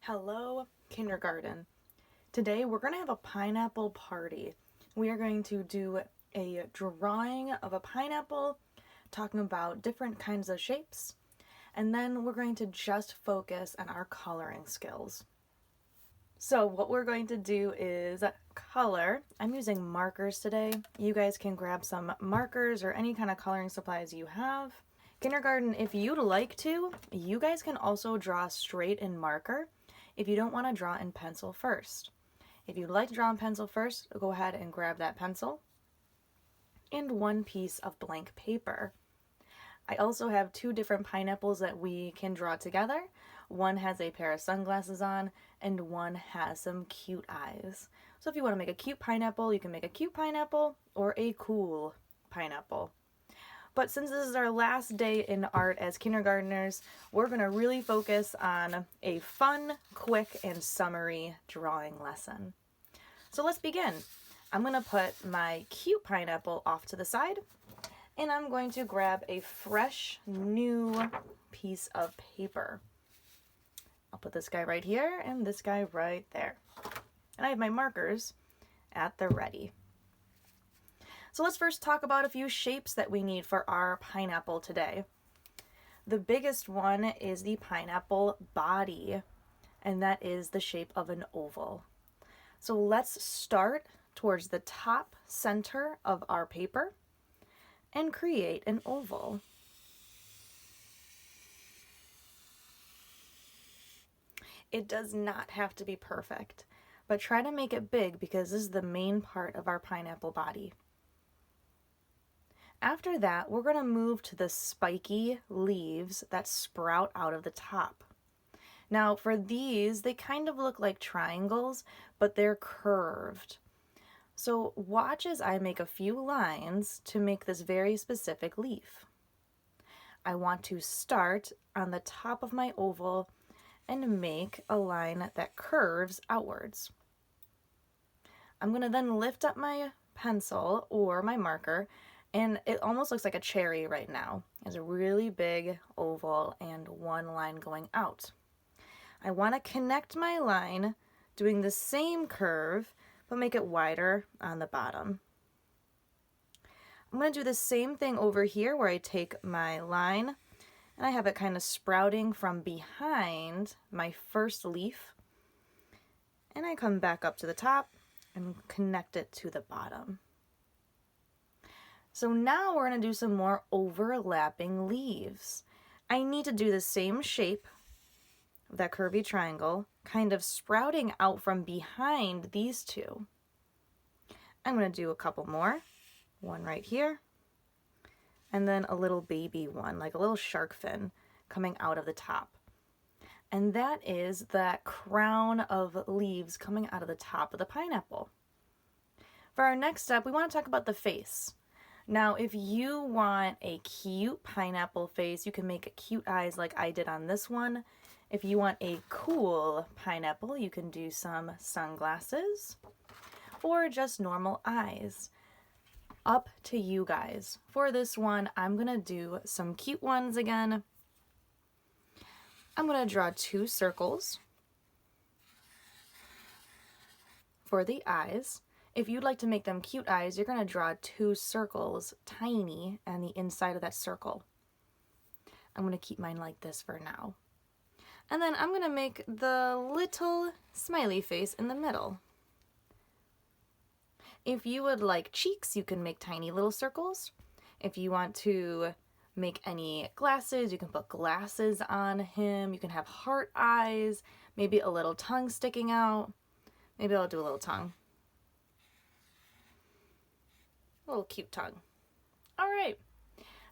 Hello, kindergarten. Today we're going to have a pineapple party. We are going to do a drawing of a pineapple, talking about different kinds of shapes, and then we're going to just focus on our coloring skills. So what we're going to do is color. I'm using markers today. You guys can grab some markers or any kind of coloring supplies you have. Kindergarten, if you'd like to, you guys can also draw straight in marker if you don't want to draw in pencil first. If you'd like to draw in pencil first, go ahead and grab that pencil and one piece of blank paper. I also have two different pineapples that we can draw together. One has a pair of sunglasses on and one has some cute eyes. So if you want to make a cute pineapple, you can make a cute pineapple or a cool pineapple. But since this is our last day in art as kindergartners, we're going to really focus on a fun, quick, and summary drawing lesson. So let's begin. I'm going to put my cute pineapple off to the side, and I'm going to grab a fresh, new piece of paper. I'll put this guy right here and this guy right there. And I have my markers at the ready. So let's first talk about a few shapes that we need for our pineapple today. The biggest one is the pineapple body, and that is the shape of an oval. So let's start towards the top center of our paper and create an oval. It does not have to be perfect, but try to make it big because this is the main part of our pineapple body. After that, we're going to move to the spiky leaves that sprout out of the top. Now, for these, they kind of look like triangles, but they're curved. So watch as I make a few lines to make this very specific leaf. I want to start on the top of my oval and make a line that curves outwards. I'm going to then lift up my pencil or my marker, and it almost looks like a cherry right now. It's a really big oval and one line going out. I want to connect my line doing the same curve, but make it wider on the bottom. I'm going to do the same thing over here where I take my line and I have it kind of sprouting from behind my first leaf. And I come back up to the top and connect it to the bottom. So now we're going to do some more overlapping leaves. I need to do the same shape of that curvy triangle, kind of sprouting out from behind these two. I'm going to do a couple more. One right here, and then a little baby one, like a little shark fin coming out of the top. And that is that crown of leaves coming out of the top of the pineapple. For our next step, we want to talk about the face. Now, if you want a cute pineapple face, you can make cute eyes like I did on this one. If you want a cool pineapple, you can do some sunglasses or just normal eyes. Up to you guys. For this one, I'm going to do some cute ones again. I'm going to draw two circles for the eyes. If you'd like to make them cute eyes, you're going to draw two circles, tiny, on the inside of that circle. I'm going to keep mine like this for now. And then I'm going to make the little smiley face in the middle. If you would like cheeks, you can make tiny little circles. If you want to make any glasses, you can put glasses on him. You can have heart eyes, maybe a little tongue sticking out. Maybe I'll do a little tongue. A little cute tongue. All right.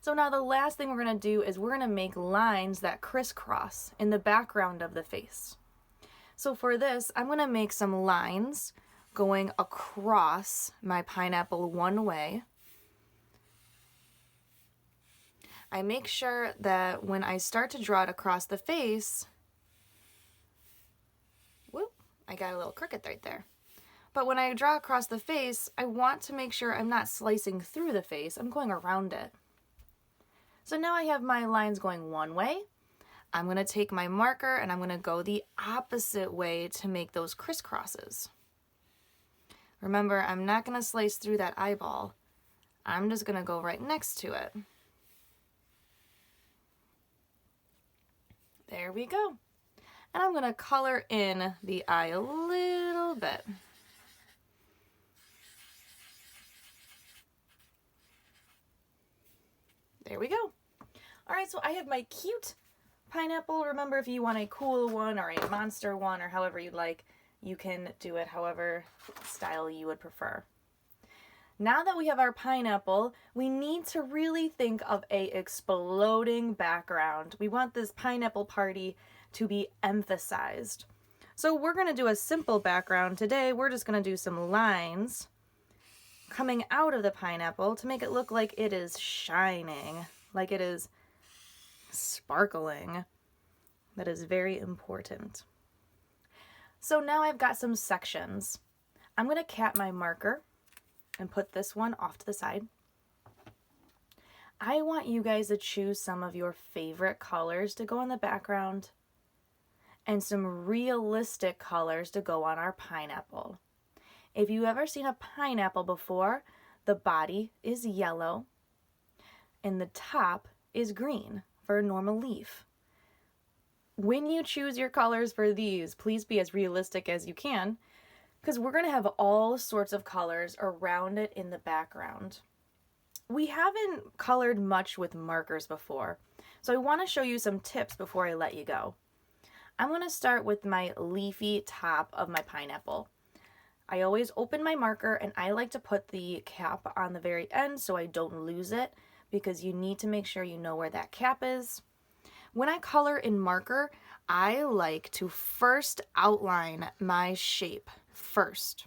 So now the last thing we're going to do is we're going to make lines that crisscross in the background of the face. So for this, I'm going to make some lines going across my pineapple one way. I make sure that when I start to draw it across the face, whoop, I got a little crooked right there. But when I draw across the face, I want to make sure I'm not slicing through the face, I'm going around it. So now I have my lines going one way. I'm going to take my marker and I'm going to go the opposite way to make those crisscrosses. Remember, I'm not going to slice through that eyeball. I'm just going to go right next to it. There we go. And I'm going to color in the eye a little bit. There we go. All right, so I have my cute pineapple. Remember, if you want a cool one or a monster one or however you'd like, you can do it however style you would prefer. Now that we have our pineapple, we need to really think of a exploding background. We want this pineapple party to be emphasized. So we're going to do a simple background today. We're just going to do some lines coming out of the pineapple to make it look like it is shining, like it is sparkling. That is very important. So now I've got some sections. I'm going to cap my marker and put this one off to the side. I want you guys to choose some of your favorite colors to go in the background and some realistic colors to go on our pineapple. If you've ever seen a pineapple before, the body is yellow and the top is green for a normal leaf. When you choose your colors for these, please be as realistic as you can, because we're going to have all sorts of colors around it in the background. We haven't colored much with markers before, so I want to show you some tips before I let you go. I'm going to start with my leafy top of my pineapple. I always open my marker and I like to put the cap on the very end so I don't lose it, because you need to make sure you know where that cap is. When I color in marker, I like to first outline my shape first.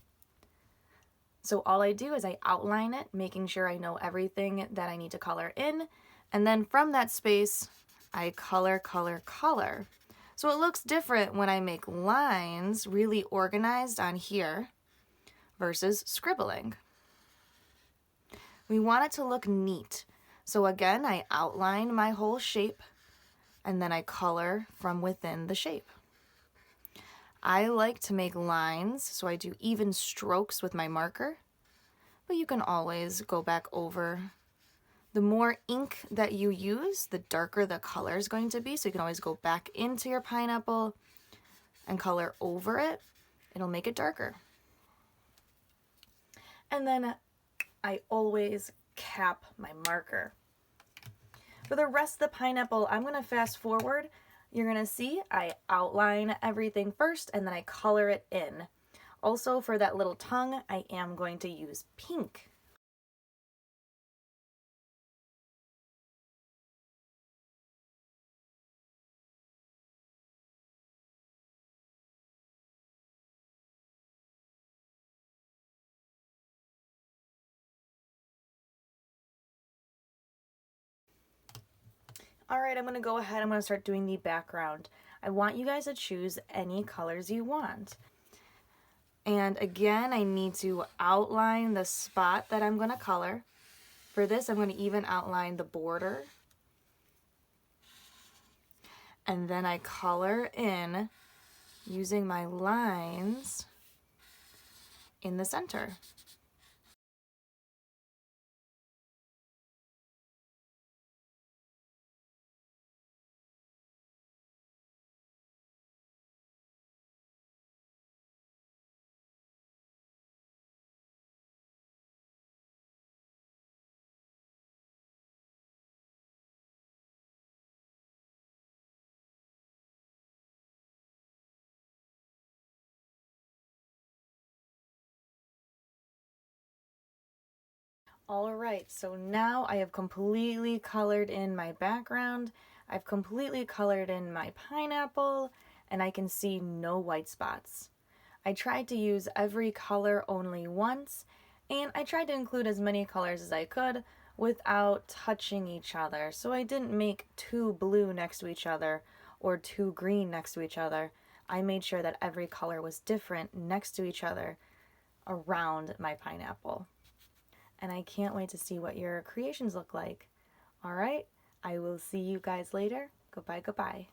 So all I do is I outline it, making sure I know everything that I need to color in, and then from that space, I color, color, color. So it looks different when I make lines really organized on here versus scribbling. We want it to look neat. So again, I outline my whole shape and then I color from within the shape. I like to make lines, so I do even strokes with my marker, but you can always go back over. The more ink that you use, the darker the color is going to be, so you can always go back into your pineapple and color over it. It'll make it darker. And then I always cap my marker. For the rest of the pineapple, I'm going to fast forward. You're going to see I outline everything first and then I color it in. Also, for that little tongue, I am going to use pink. Alright, I'm going to go ahead. I'm going to start doing the background. I want you guys to choose any colors you want. And again, I need to outline the spot that I'm going to color. For this, I'm going to even outline the border. And then I color in using my lines in the center. Alright, so now I have completely colored in my background. I've completely colored in my pineapple, and I can see no white spots. I tried to use every color only once, and I tried to include as many colors as I could without touching each other. So I didn't make two blue next to each other or two green next to each other. I made sure that every color was different next to each other around my pineapple. And I can't wait to see what your creations look like. All right, I will see you guys later. Goodbye, goodbye.